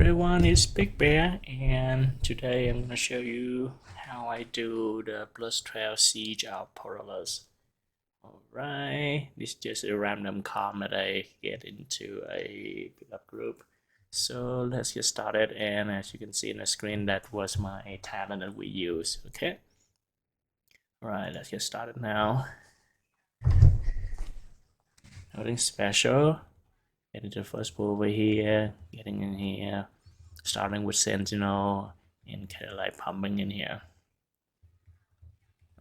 everyone, it's Big Bear, and today I'm gonna show you how I do the plus 12 Siege of Boralus. Alright, this is just a random com that I get into a pickup group. So let's get started, and as you can see in the screen, that was my talent that we use, okay? Alright, let's get started now. Nothing special. Getting to the first pool over here, getting in here, starting with Sentinel, and kind of like pumping in here.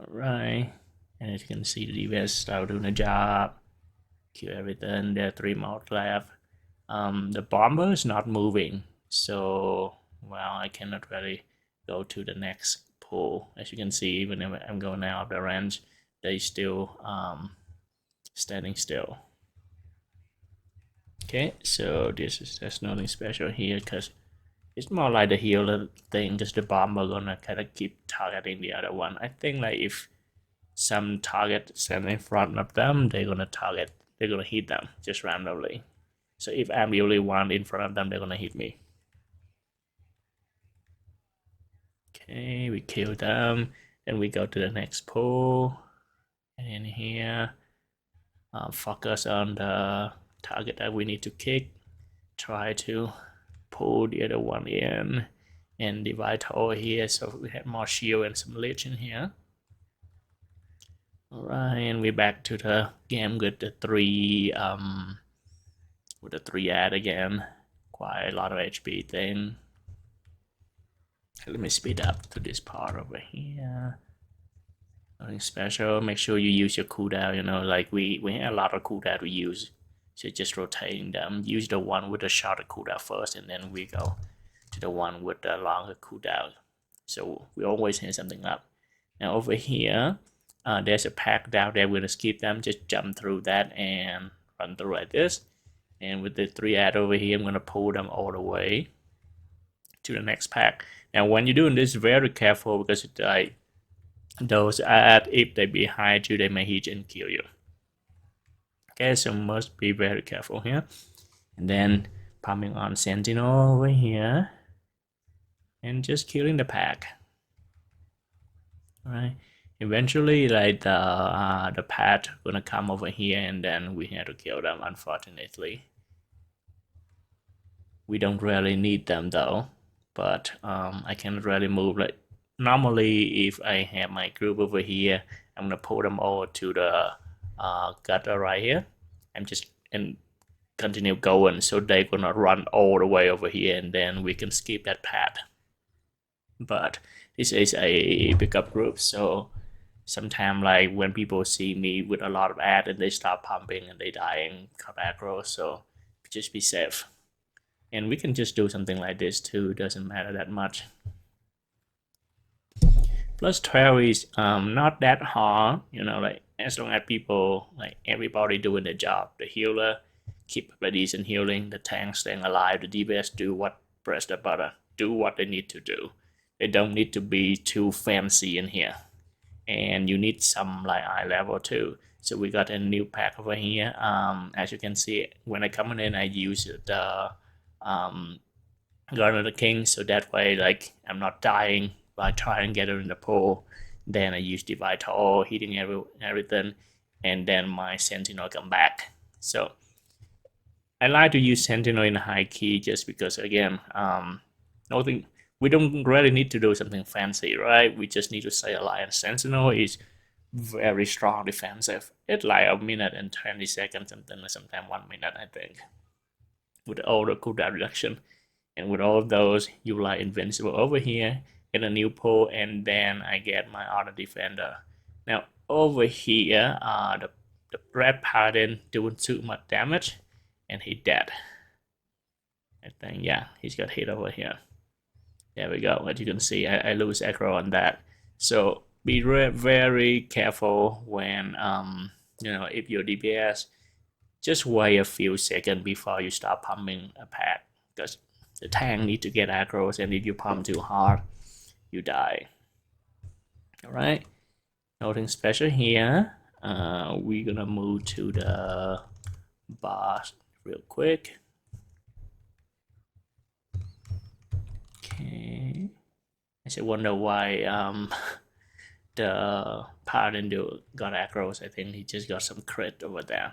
Alright, and as you can see, the DPS start doing the job, kill everything. There are 3 more left. The bomber is not moving, so well, I cannot really go to the next pool. As you can see, even if I'm going out of the range, they still standing still. Okay, so there's nothing special here because it's more like the healer thing, just the bomber gonna kind of keep targeting the other one. I think like if some target stand in front of them, they're gonna hit them just randomly. So if I'm the only one in front of them, they're gonna hit me. Okay, we kill them, then we go to the next pool, and in here, focus on the target that we need to kick. Try to pull the other one in and divide over here so we have more shield and some lich in here. Alright, and we're back to the game with the 3 ad again. Quite a lot of HP thing. Let me speed up to this part over here. Nothing special. Make sure you use your cooldown, you know, like we have a lot of cooldown to use. So just rotating them. Use the one with the shorter cooldown first, and then we go to the one with the longer cooldown. So we always have something up. Now over here, there's a pack down there. We're gonna skip them. Just jump through that and run through like this. And with the 3 ad over here, I'm gonna pull them all the way to the next pack. Now when you're doing this, very careful because it's like those ads, if they behind you, they may hit and kill you. Okay, so must be very careful here. And then pumping on Sentinel over here and just killing the pack. Alright, eventually like the pack gonna come over here, and then we have to kill them. Unfortunately, we don't really need them though, but I cannot really move. Like normally if I have my group over here, I'm gonna pull them over to the gutter right here. I'm just and continue going, so they're gonna run all the way over here, and then we can skip that path. But this is a pickup group, so sometimes like when people see me with a lot of ad and they start pumping and they dying cut aggro, so just be safe. And we can just do something like this too, doesn't matter that much. Plus 12 is not that hard, you know, like as long as people, like everybody doing their job. The healer keep a decent healing, the tank staying alive, the DPS do what, press the button, do what they need to do. They don't need to be too fancy in here. And you need some like eye level too. So we got a new pack over here. As you can see, when I come in, I use the Guard of the King, so that way like I'm not dying by trying to get her in the pool. Then I use divide to all, hitting everything, and then my Sentinel come back. So I like to use Sentinel in high key just because again, nothing. We don't really need to do something fancy, right? We just need to stay alive. Sentinel is very strong defensive. It's like a minute and 20 seconds, and then sometimes 1 minute, I think, with all the cooldown reduction. And with all of those, you like invincible over here. Get a new pull, and then I get my auto defender. Now over here, the red Paladin doing too much damage, and he dead. I think yeah, he's got hit over here. There we go. As you can see, I lose aggro on that. So be very careful when you know, if your DPS, just wait a few seconds before you start pumping a pack, because the tank need to get aggro, and if you pump too hard, you die. Alright, nothing special here. We're gonna move to the boss real quick. I just wonder why the Paladin got aggros. I think he just got some crit over there.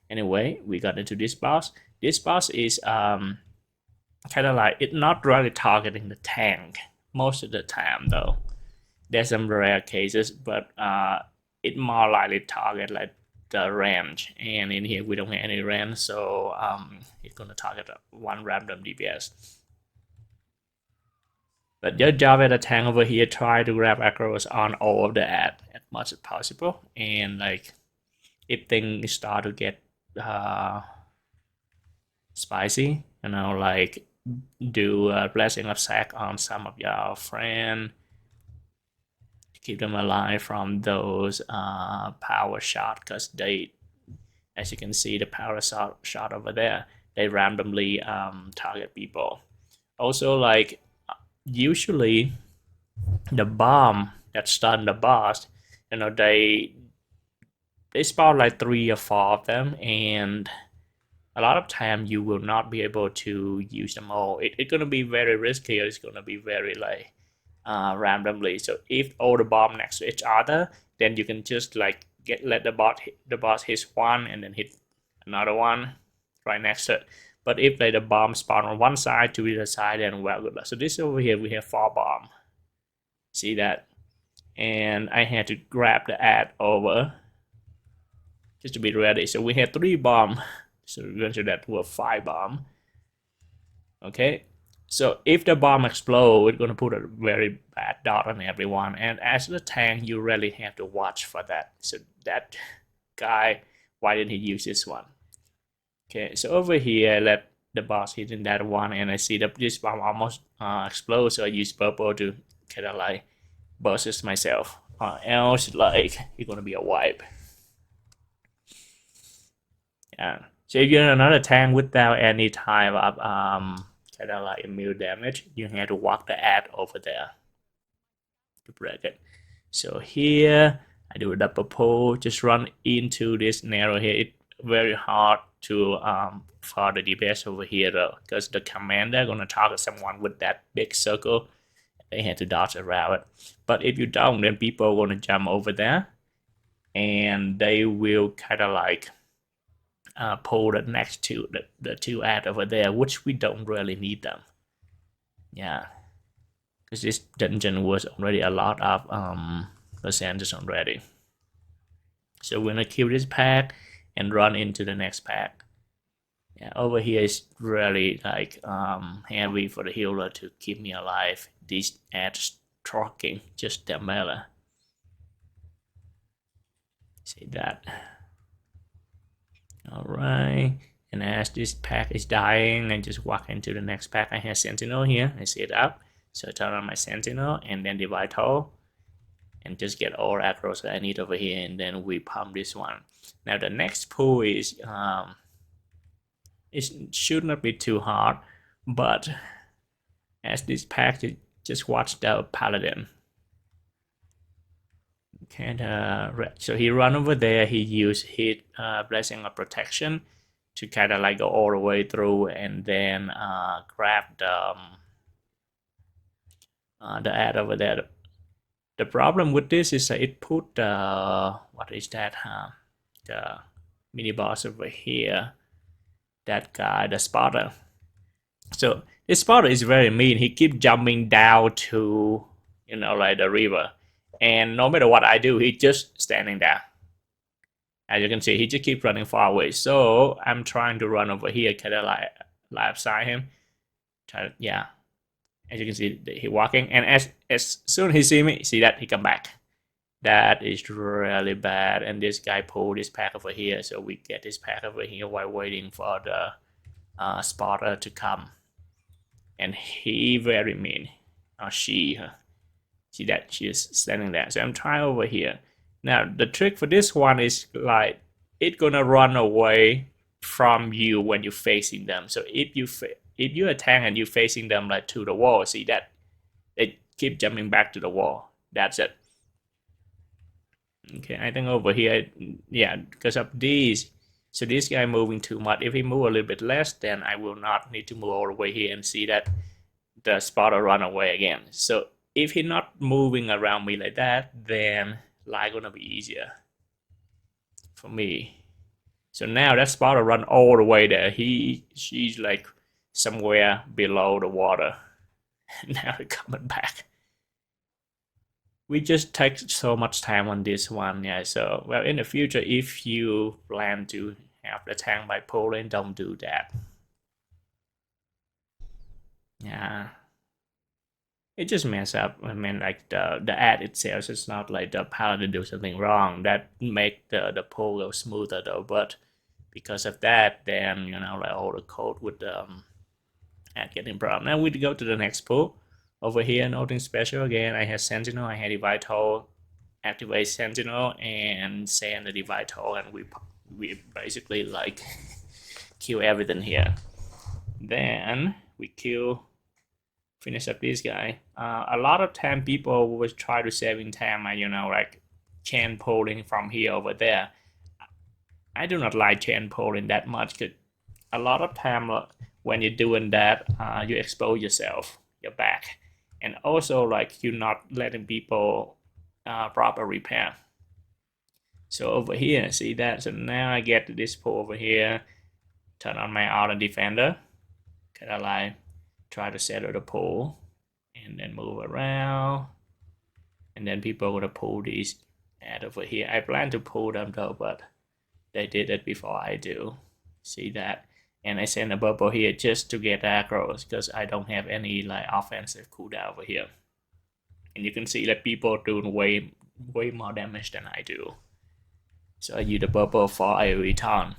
Anyway, we got into this boss. This boss is kind of like, it's not really targeting the tank most of the time though. There's some rare cases, but it more likely target like the range, and in here we don't have any range, so it's gonna target one random DPS. But your job as a tank over here, try to grab aggros on all of the ad as much as possible, and like if things start to get spicy, you know, like do a blessing of sack on some of your friends, keep them alive from those power shot, because they, as you can see, the power shot over there, they randomly target people. Also, like usually the bomb that stun the boss, you know, they spawn like 3 or 4 of them, and a lot of time you will not be able to use them all. It's gonna be very risky. It's gonna be very like randomly. So if all the bomb next to each other, then you can just like let the boss hit one and then hit another one right next to it. But if like the bomb spawn on one side to the other side, then well good luck. So this over here we have 4 bomb. See that? And I had to grab the ad over just to be ready. So we had 3 bomb. So eventually that were 5 bomb. Okay. So if the bomb explodes, it's gonna put a very bad dot on everyone. And as the tank, you really have to watch for that. So that guy, why didn't he use this one? Okay, so over here, I let the boss hit in that one, and I see that this bomb almost explodes. So I use purple to kind of like burst myself. Else, like it's gonna be a wipe. Yeah. So if you're another tank without any type of kind of like immune damage, you have to walk the ad over there to break it. So here I do a double pull, just run into this narrow here. It's very hard to for the DPS over here though, because the commander gonna target someone with that big circle. They have to dodge around it. But if you don't, then people are gonna jump over there, and they will kind of like pull the next to the 2 ads over there, which we don't really need them. Yeah, because this dungeon was already a lot of percentage already. So we're gonna kill this pack and run into the next pack. Yeah, over here is really like heavy for the healer to keep me alive. These ads talking just their melee. See that? Alright, and as this pack is dying, I just walk into the next pack. I have Sentinel here. I set it up. So I turn on my Sentinel and then the Vital, and just get all aggros that I need over here, and then we pump this one. Now the next pull is it should not be too hard, but as this pack, just watch the Paladin. So he run over there. He used his blessing of protection to kind of like go all the way through, and then grab the ad over there. The problem with this is that it put what is that? The mini boss over here. That guy, the spotter. So this spotter is very mean. He keeps jumping down to, you know, like the river. And no matter what I do, he's just standing there. As you can see, he just keeps running far away. So I'm trying to run over here, kind of like beside him. Yeah. As you can see, he's walking. And as soon as he see me, see that, he come back. That is really bad. And this guy pulled this pack over here. So we get this pack over here while waiting for the spotter to come. And he very mean. Or she. See that? She is standing there. So I'm trying over here. Now, the trick for this one is like, it's gonna run away from you when you're facing them. So if you attack and you're facing them like to the wall, see that? They keep jumping back to the wall. That's it. Okay, I think over here, yeah, because of these. So this guy moving too much. If he move a little bit less, then I will not need to move all the way here, and see that the spotter run away again. So if he's not moving around me like that, then life gonna be easier for me. So now that spotter run all the way there. She's like somewhere below the water. Now they're coming back. We just take so much time on this one, yeah. So well, in the future, if you plan to have the tank by pulling, don't do that. Yeah, it just mess up. I mean, like the ad itself, it's not like the Paladin do something wrong. That make the pull go smoother though. But because of that, then you know, like all the code would get improved. Now we go to the next pull. Over here, nothing special. Again, I had Sentinel, I had Divide Toll, activate Sentinel, and send the Divide Toll, and we basically like kill everything here. Then we finish up this guy. A lot of time people will try to save in time, you know, like chain pulling from here over there. I do not like chain pulling that much because a lot of time when you're doing that, you expose yourself, your back, and also like you're not letting people proper repair. So over here, see that? So now I get this pull over here, turn on my auto defender, kind of like try to settle the pull, and then move around, and then people are gonna pull these out over here. I plan to pull them though, but they did it before I do. See that? And I send a bubble here just to get aggros because I don't have any like offensive cooldown over here. And you can see that people doing way more damage than I do. So I use the bubble for AoE turn.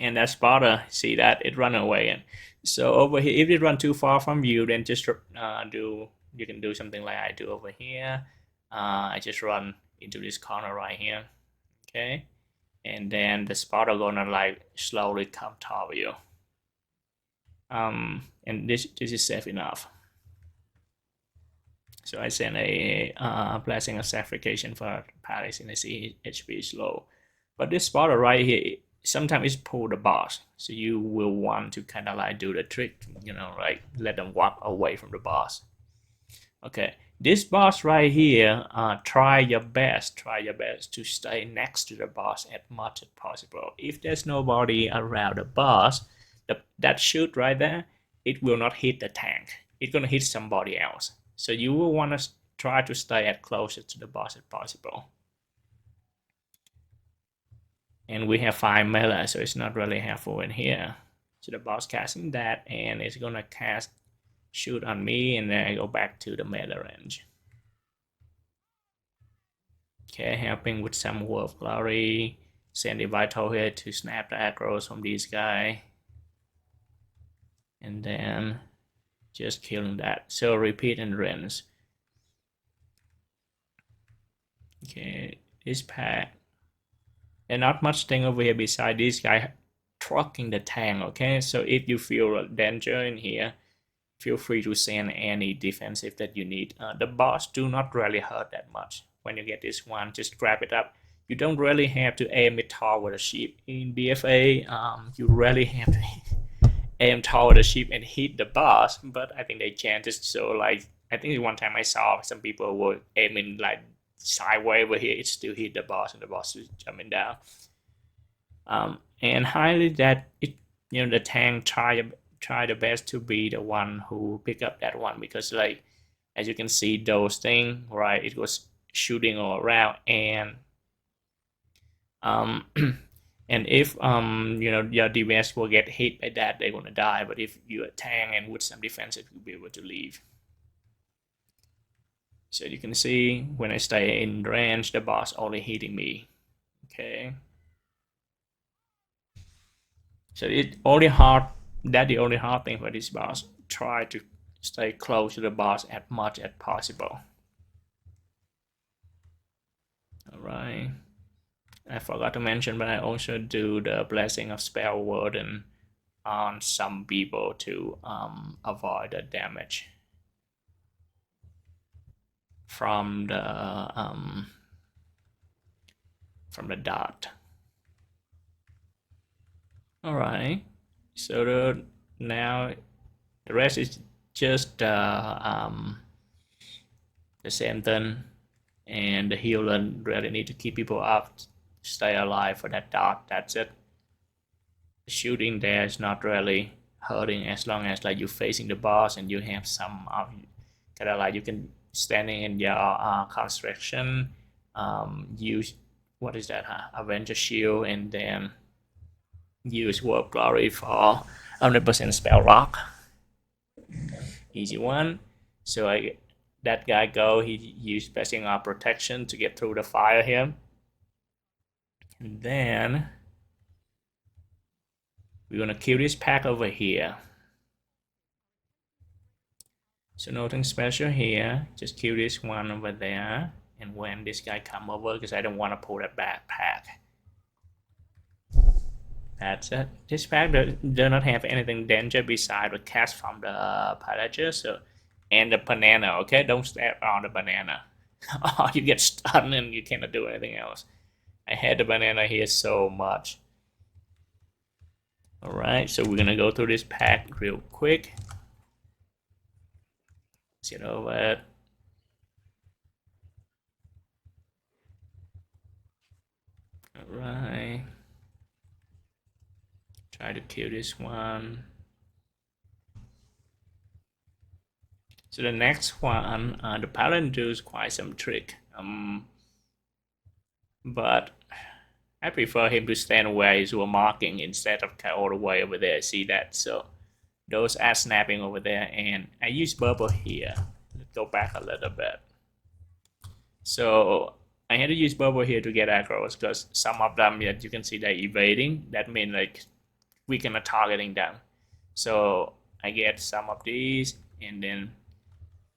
And that spotter, see that it run away. And so over here, if it run too far from you, then just you can do something like I do over here. I just run into this corner right here. Okay. And then the spotter gonna like slowly come toward you. And this is safe enough. So I send a blessing of sacrification for Paladin and I see HP is low. But this spotter right here, sometimes it's pull the boss. So you will want to kind of like do the trick, you know, like let them walk away from the boss. Okay, this boss right here, try your best to stay next to the boss as much as possible. If there's nobody around the boss, that shoot right there, it will not hit the tank. It's gonna hit somebody else. So you will want to try to stay as close to the boss as possible. And we have 5 melee, so it's not really helpful in here. So the boss casting that, and it's gonna cast shoot on me, and then I go back to the melee range. Okay, helping with some Wolf Glory. Send the Vital here to snap the aggros from this guy. And then just killing that. So repeat and rinse. Okay, this pack. And not much thing over here beside this guy trucking the tank, okay? So if you feel a danger in here, feel free to send any defensive that you need. The boss do not really hurt that much. When you get this one, just grab it up. You don't really have to aim it toward the ship. In BFA, you really have to aim toward the ship and hit the boss, but I think they changed it. So like, I think one time I saw some people were aiming like sideways over here, it still hit the boss and the boss is jumping down. And highly that it, you know, the tank try the best to be the one who pick up that one, because like as you can see those things, right, it was shooting all around, and and if you know, your DPS will get hit by that, they're gonna die. But if you tank and with some defensive, you'll be able to leave. So you can see when I stay in range, the boss only hitting me. Okay. So it only hard. That's the only hard thing for this boss. Try to stay close to the boss as much as possible. All right. I forgot to mention, but I also do the blessing of spell warden on some people to avoid the damage from the dot. All right. So now the rest is just the same thing, and the healer really need to keep people up, stay alive for that dot. That's it. The shooting there is not really hurting as long as like you're facing the boss and you have some of kind of like you can standing in your construction, use what is that? Avenger shield, and then use Warp Glory for 100% spell rock. Easy one. So that guy go. He used passing our protection to get through the fire here, and then we're gonna kill this pack over here. So nothing special here. Just kill this one over there. And when this guy come over, because I don't want to pull that backpack. That's it. This pack does not have anything danger beside the cast from the pillager. So, and the banana. Okay, don't step on the banana. Oh, you get stunned and you cannot do anything else. I had the banana here so much. Alright, so we're gonna go through this pack real quick. Let's get over it. Alright. Try to kill this one. So the next one, the Paladin does quite some trick. But I prefer him to stand where he's marking instead of all the way over there. See that? So those are snapping over there, and I use bubble here. Let's go back a little bit. So I had to use bubble here to get aggros because some of them, yeah, you can see they're evading. That means like we cannot targeting them. So I get some of these and then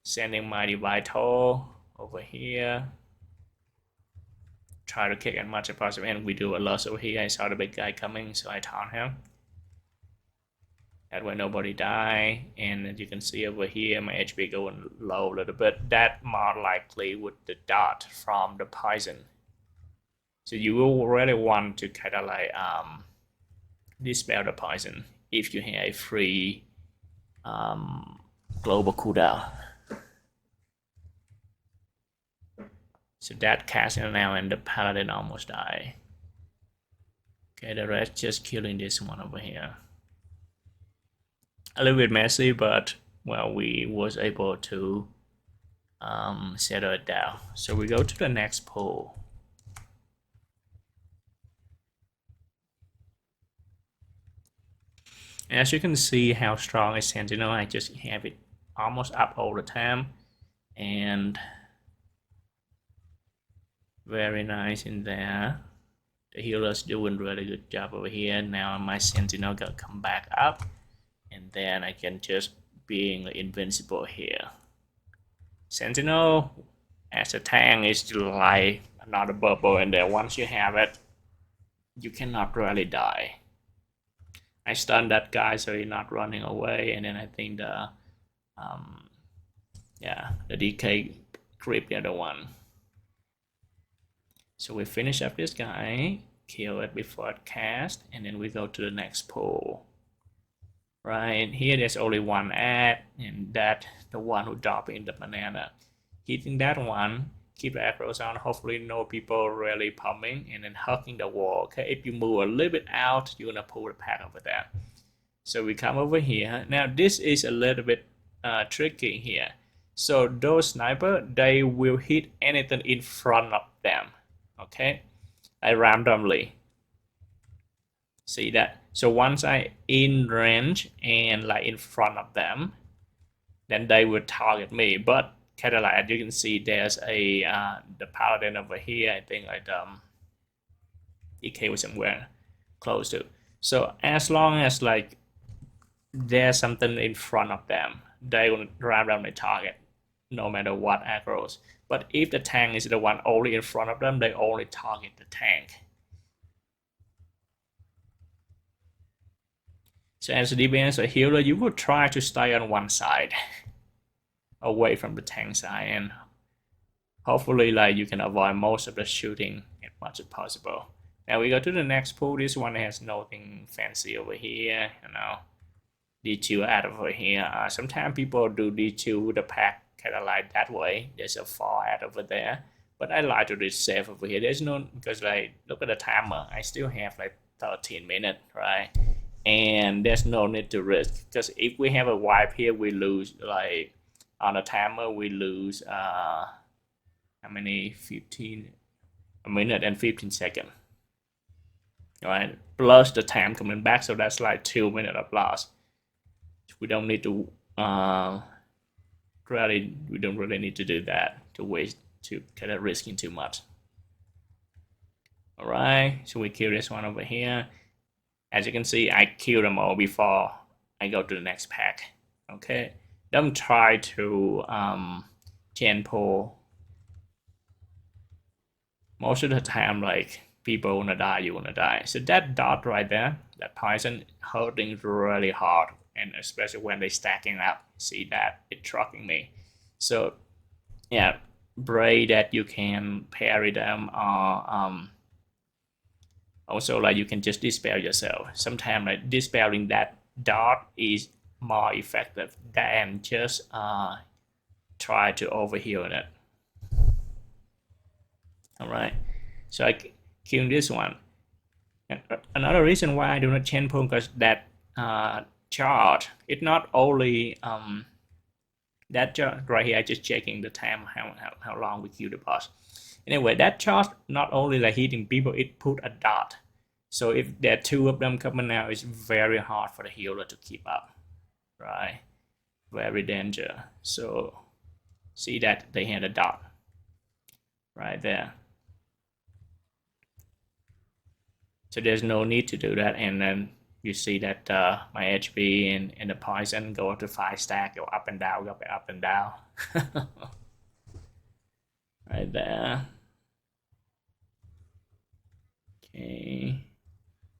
sending my Vital over here. Try to kick as much as possible, and we do a lot over here. I saw the big guy coming, so I taunt him. That way nobody die, and as you can see over here, my HP going low a little bit. That more likely with the dot from the poison. So you will really want to kind of like dispel the poison if you have a free global cooldown. So that casting now, and the Paladin almost die. Okay, the rest just killing this one over here. A little bit messy, but well, we was able to settle it down. So we go to the next pool. And as you can see how strong is Sentinel, I just have it almost up all the time, and very nice in there. The healer's doing really good job over here. Now my Sentinel got come back up, and then I can just being invincible here. Sentinel as a tank is like another bubble, and then once you have it, you cannot really die. I stunned that guy so he's not running away, and then I think the the DK creep the other one. So we finish up this guy, kill it before it cast, and then we go to the next pool. Right here, there's only one ad, and that the one who dropped in the banana. Hitting that one, keep the aggros on. Hopefully, no people really pumping, and then hugging the wall. Okay, if you move a little bit out, you're gonna pull the pack over there. So we come over here. Now this is a little bit tricky here. So those sniper, they will hit anything in front of them. Okay, I randomly see that. So once I in range and like in front of them, then they will target me. But kind of like as you can see, there's a the Paladin over here. I think like EK was somewhere close to. So as long as like there's something in front of them, they will randomly target no matter what aggros. But if the tank is the one only in front of them, they only target the tank. So as a DPS or healer, you would try to stay on one side, away from the tank side, and hopefully like you can avoid most of the shooting as much as possible. Now we go to the next pool. This one has nothing fancy over here, you know. D2 out over here. Sometimes people do D2 with a pack kind of like that way. There's a 4 ad over there, but I like to do safe over here. There's no, because like look at the timer, I still have like 13 minutes, right? And there's no need to risk, because if we have a wipe here, we lose, like on the timer we lose how many, 15, a minute and 15 seconds, right? Plus the time coming back, so that's like 2 minutes of loss. We don't need to we don't really need to do that, to waste, to kind of risking too much. All right, so we kill this one over here. As you can see, I kill them all before I go to the next pack. Okay, don't try to chain pull. Most of the time, like, people wanna die, you wanna die. So that dot right there, that poison hurting really hard, and especially when they stacking up. See that? It's trucking me. So yeah, pray that you can parry them, or also like you can just dispel yourself. Sometimes like dispelling that dot is more effective than just try to overheal it. All right, so I kill this one. And another reason why I do not chain pull, because that chart, it's not only that chart right here. I just checking the time, how long we kill the boss. Anyway, that chart not only like hitting people, it put a dot. So if there are 2 of them coming out, it's very hard for the healer to keep up, right? Very danger. So see that they had a dot right there. So there's no need to do that. And then you see that my HP and the poison go up to 5 stack, go up and down, go up and down. Right there. Okay,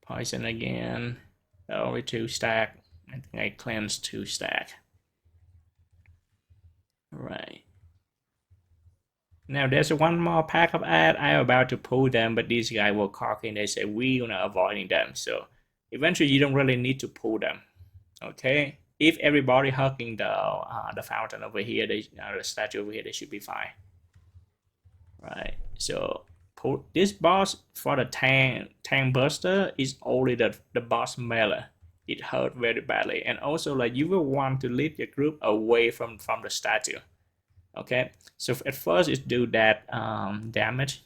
poison again. Only 2 stack. I think I cleansed 2 stack. All right. Now there's one more pack of ad. I'm about to pull them, but these guys were cocky and they say we're gonna avoiding them. So eventually you don't really need to pull them. Okay, if everybody hugging the fountain over here, the statue over here, they should be fine. Right. So pull this boss for the tank buster is only the boss melee. It hurt very badly, and also like you will want to lead your group away from the statue. Okay, so at first it do that damage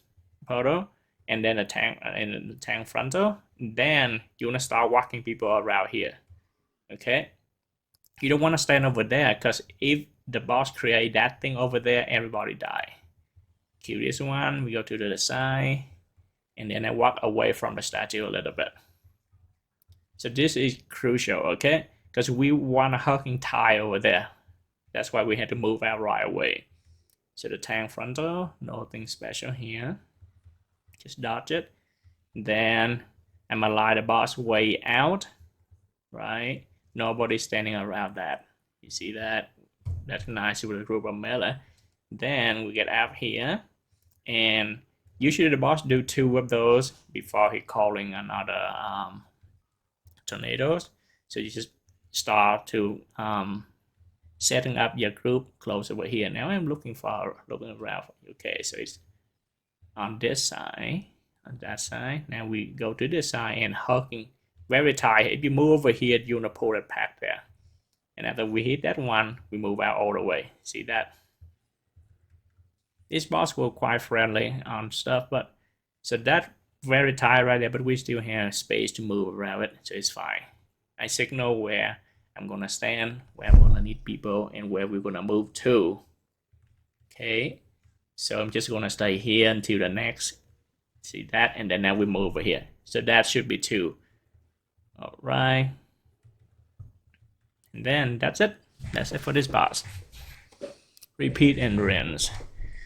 portal, and then the tank frontal. Then you wanna start walking people around here. Okay, you don't want to stand over there, because if the boss create that thing over there, everybody die. Kill this one. We go to the side, and then I walk away from the statue a little bit. So this is crucial, okay? Because we want a hugging tie over there. That's why we had to move out right away. So the tank frontal, nothing special here. Just dodge it. Then I'm gonna lie the boss way out, right? Nobody's standing around that. You see that? That's nice with a group of melee. Then we get out here, and usually the boss do 2 of those before he calling another tornadoes. So you just start to setting up your group close over here. Now I'm looking around. Okay, so it's on this side, on that side. Now we go to this side and hugging very tight. If you move over here, you're gonna pull that pack there. And after we hit that one, we move out all the way. See that? This boss was quite friendly on stuff, but so that very tight right there, but we still have space to move around it, so it's fine. I signal where I'm gonna stand, where I'm gonna need people, and where we're gonna move to. Okay, so I'm just gonna stay here until the next. See that? And then now we move over here. So that should be 2. All right. And then that's it. That's it for this boss. Repeat and rinse.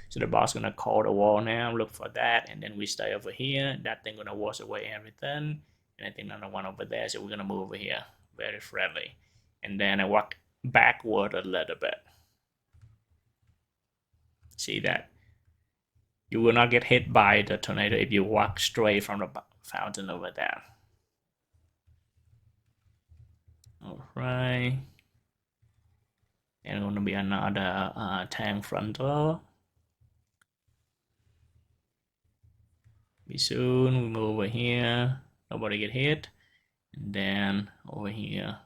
So the boss gonna call the wall now, look for that, and then we stay over here. That thing gonna wash away everything. And I think another one over there, so we're gonna move over here. Very friendly. And then I walk backward a little bit. See that? You will not get hit by the tornado if you walk straight from the fountain over there. Alright. And gonna be another tank frontal. Be soon. We move over here. Nobody get hit. And then over here,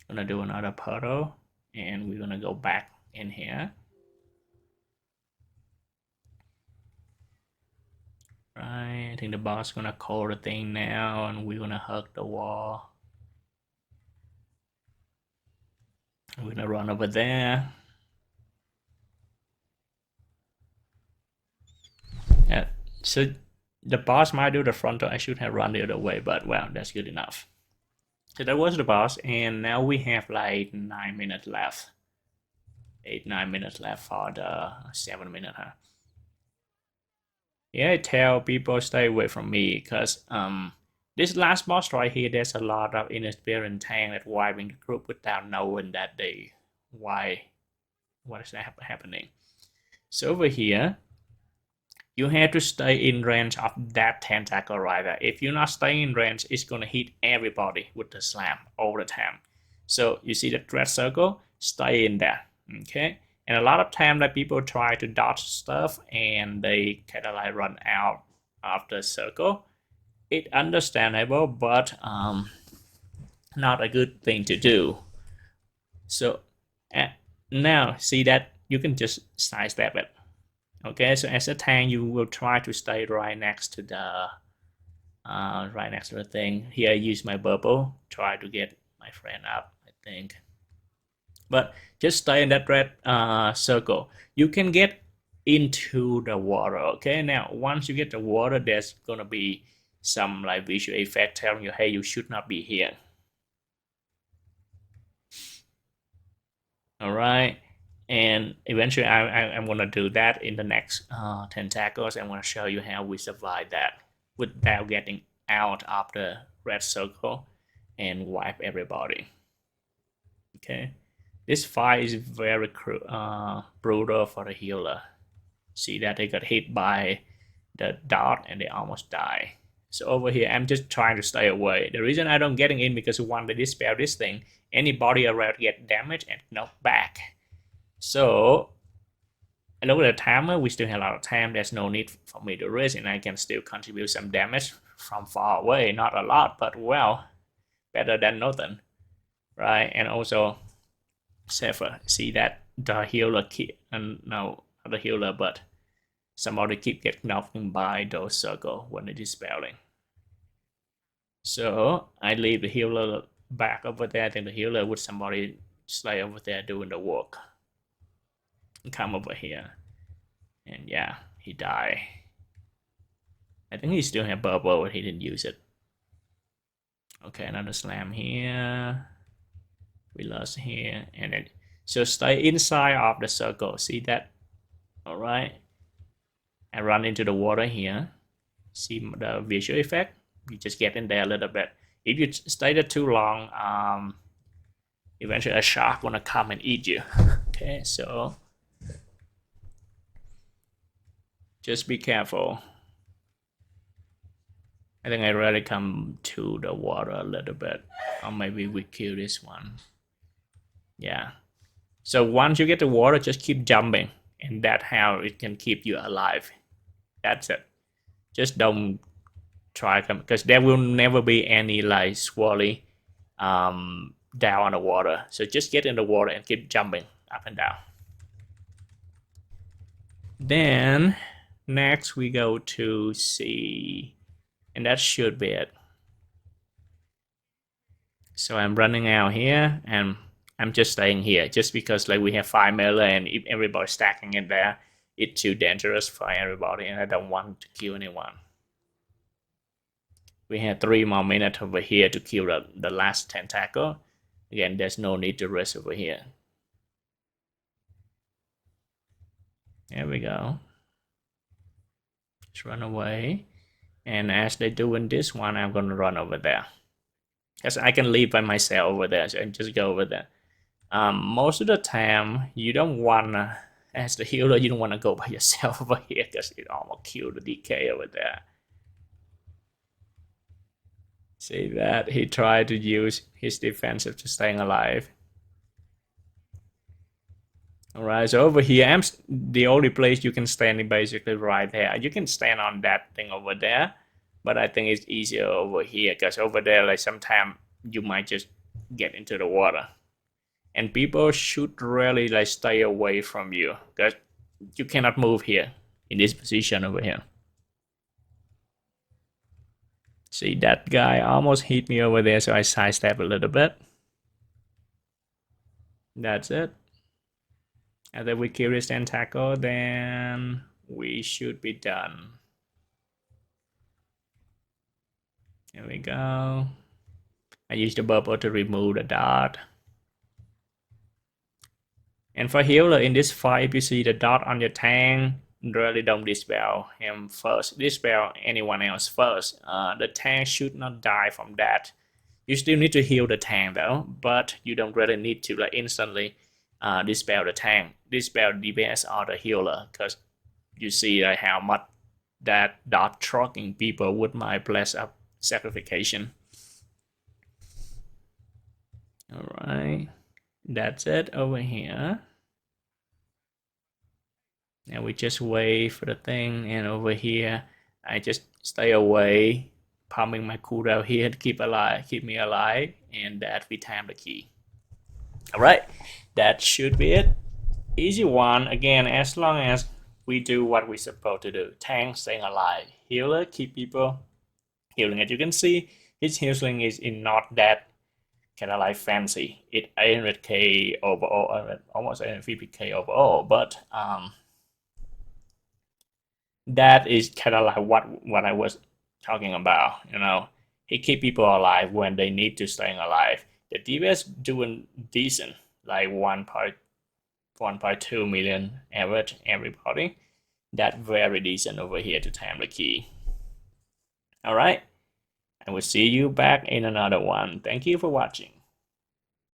gonna do another puddle, and we're gonna go back in here. Right, I think the boss gonna call the thing now, and we're gonna hug the wall. We're gonna run over there. Yeah, so the boss might do the frontal. I should have run the other way, but well, that's good enough. So that was the boss, and now we have like 9 minutes left. 8-9 minutes left for the 7 minute, huh? Yeah, I tell people stay away from me because this last boss right here, there's a lot of inexperienced tank that wiping the group without knowing that they what is that happening. So over here, you have to stay in range of that tentacle right there. If you're not staying in range, it's gonna hit everybody with the slam all the time. So you see the red circle, stay in there, okay? And a lot of time that people try to dodge stuff and they kind of like run out of the circle. It's understandable, but not a good thing to do. So now see that you can just sidestep it. Okay, so as a tank, you will try to stay right next to the thing. Here I use my bubble, try to get my friend up, I think. But just stay in that red circle. You can get into the water. Okay, now once you get the water, there's gonna be some like visual effect telling you, hey, you should not be here. All right, and eventually I'm gonna do that in the next tentacles. I'm gonna show you how we survive that without getting out of the red circle and wipe everybody. Okay, this fight is very brutal for the healer. See that they got hit by the dart and they almost die. So over here, I'm just trying to stay away. The reason I don't getting in because once they dispel this thing, anybody around get damaged and knocked back. So I look at the timer, we still have a lot of time. There's no need for me to risk, and I can still contribute some damage from far away. Not a lot, but well, better than nothing, right? And also safer. See that the healer keep, and no, not the healer, but somebody keep getting knocked by those circles when they're dispelling. So I leave the healer back over there, then the healer with somebody stay over there doing the work. Come over here, and yeah, he died. I think he still had bubble, but he didn't use it. Okay, another slam here. We lost here, and then so stay inside of the circle. See that? All right. I run into the water here. See the visual effect? You just get in there a little bit. If you stay there too long, eventually a shark wanna come and eat you. Okay, so just be careful. I think I really come to the water a little bit, or maybe we kill this one. Yeah. So once you get the water, just keep jumping, and that's how it can keep you alive. That's it. Just don't try come because there will never be any like swirly down on the water. So just get in the water and keep jumping up and down. Then next we go to C, and that should be it. So I'm running out here, and I'm just staying here just because like we have 5 melee, and if everybody's stacking in there, it's too dangerous for everybody, and I don't want to kill anyone. We have 3 more minutes over here to kill the last tentacle. Again, there's no need to rest over here. There we go. Just run away. And as they're doing this one, I'm gonna run over there. Because I can leave by myself over there, so I just go over there. Most of the time, you don't wanna, as the healer, you don't wanna go by yourself over here because it almost kill the DK over there. See that? He tried to use his defensive to staying alive. Alright, so over here, the only place you can stand is basically right there. You can stand on that thing over there, but I think it's easier over here, because over there, like, sometimes you might just get into the water. And people should really, like, stay away from you, because you cannot move here, in this position over here. See, that guy almost hit me over there, so I sidestep a little bit. That's it. And then we kill this tentacle, then we should be done. Here we go. I use the bubble to remove the dot. And for healer in this fight, if you see the dot on your tank, really don't dispel him first. Dispel anyone else first. The tank should not die from that. You still need to heal the tank though, but you don't really need to like instantly dispel the tank. Dispel DPS or the healer, because you see like how much that dot trucking people with my bless up sacrification. Alright, that's it over here. And we just wait for the thing, and over here I just stay away, pumping my cooldown here to keep me alive, and that we time the key. Alright, that should be it. Easy one, again, as long as we do what we're supposed to do. Tank staying alive, healer keep people healing. As you can see, his healing is not that kind of like fancy. It's 800k overall, almost 850k overall, but that is kind of like what I was talking about. You know, he keep people alive when they need to stay alive. The DPS doing decent, like 1.2 million average everybody. That very decent over here to time the key. All right, I will see you back in another one. Thank you for watching.